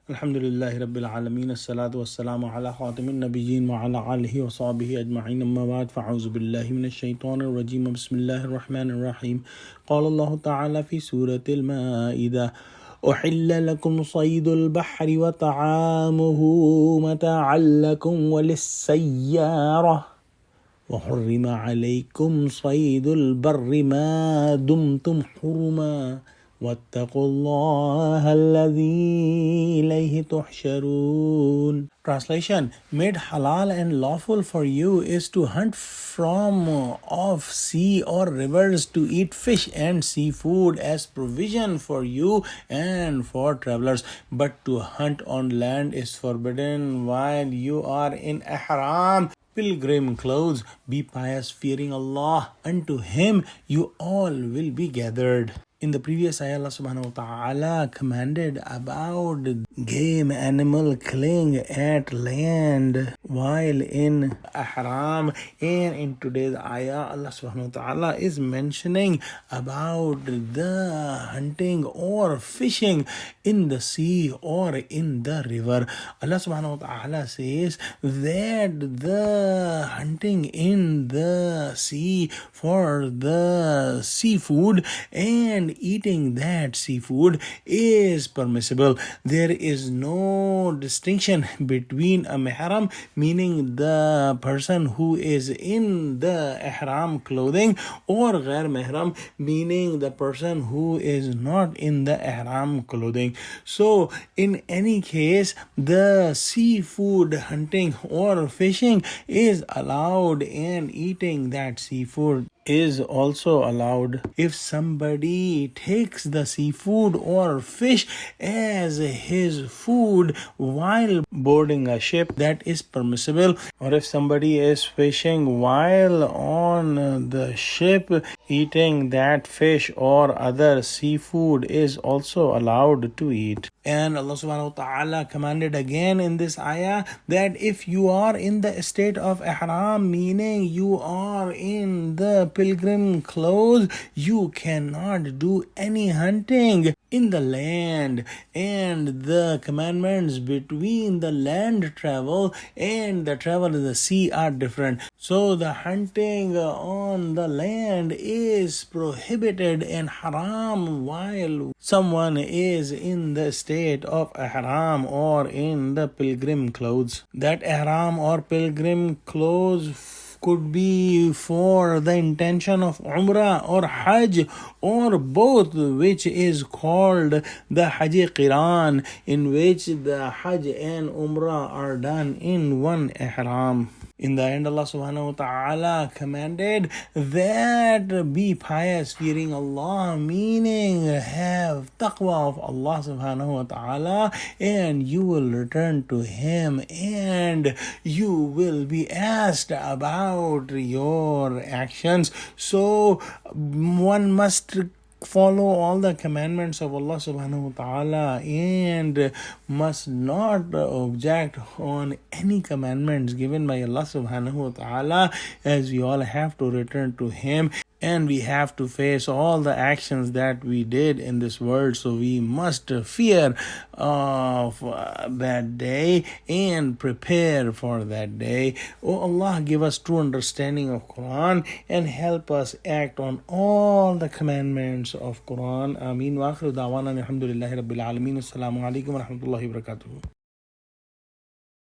Alhamdulillahi Rabbil Alameen, As-salatu was-salamu ala khatimin nabiyyin wa ala alihi wa sahbihi ajma'in, amma ba'd, fa'auzu billahi minash shaitanir rajim, bismillahir rahmanir rahim. Qala Allah ta'ala fi Surah Al-Maeda, أحل لكم صيد البحر وطعامه متاعا لكم وللسيارة وحرم عليكم صيد البر ما دمتم حرما واتقوا الله الذي إليه تحشرون. Translation: made halal and lawful for you is to hunt from off sea or rivers, to eat fish and seafood as provision for you and for travelers, but to hunt on land is forbidden while you are in ihram, pilgrim clothes. Be pious, fearing Allah. Unto Him you all will be gathered. In the previous ayah, Allah subhanahu wa ta'ala commanded about game animal killing at land while in ihram. And in today's ayah, Allah subhanahu wa ta'ala is mentioning about the hunting or fishing in the sea or in the river. Allah subhanahu wa ta'ala says that the hunting in the sea for the seafood and eating that seafood is permissible. There is no distinction between a mihram, meaning the person who is in the ihram clothing, or ghair mihram, meaning the person who is not in the ihram clothing. So in any case, the seafood hunting or fishing is allowed, and eating that seafood is also allowed. If somebody takes the seafood or fish as his food while boarding a ship, that is permissible. Or if somebody is fishing while on the ship, eating that fish or other seafood is also allowed to eat. And Allah subhanahu wa ta'ala commanded again in this ayah that if you are in the state of ihram, meaning you are in the pilgrim clothes, you cannot do any hunting in the land. And the commandments between the land travel and the travel in the sea are different. So the hunting on the land is prohibited and haram while someone is in the state of ihram or in the pilgrim clothes. That ihram or pilgrim clothes could be for the intention of Umrah or Hajj or both, which is called the Hajj Qiran, in which the Hajj and Umrah are done in one ihram. In the end, Allah subhanahu wa ta'ala commanded that be pious, fearing Allah, meaning have taqwa of Allah subhanahu wa ta'ala, and you will return to Him and you will be asked about your actions. So one must follow all the commandments of Allah subhanahu wa ta'ala and must not object on any commandments given by Allah subhanahu wa ta'ala, as we all have to return to Him and we have to face all the actions that we did in this world. So we must fear of that day and prepare for that day. Oh Allah, give us true understanding of Quran and help us act on all the commandments of Quran. Ameen. Wa akhiru da'wana alhamdulillahi Rabbil Alameen. Assalamu alaikum wa rahmatullahi wa barakatuh.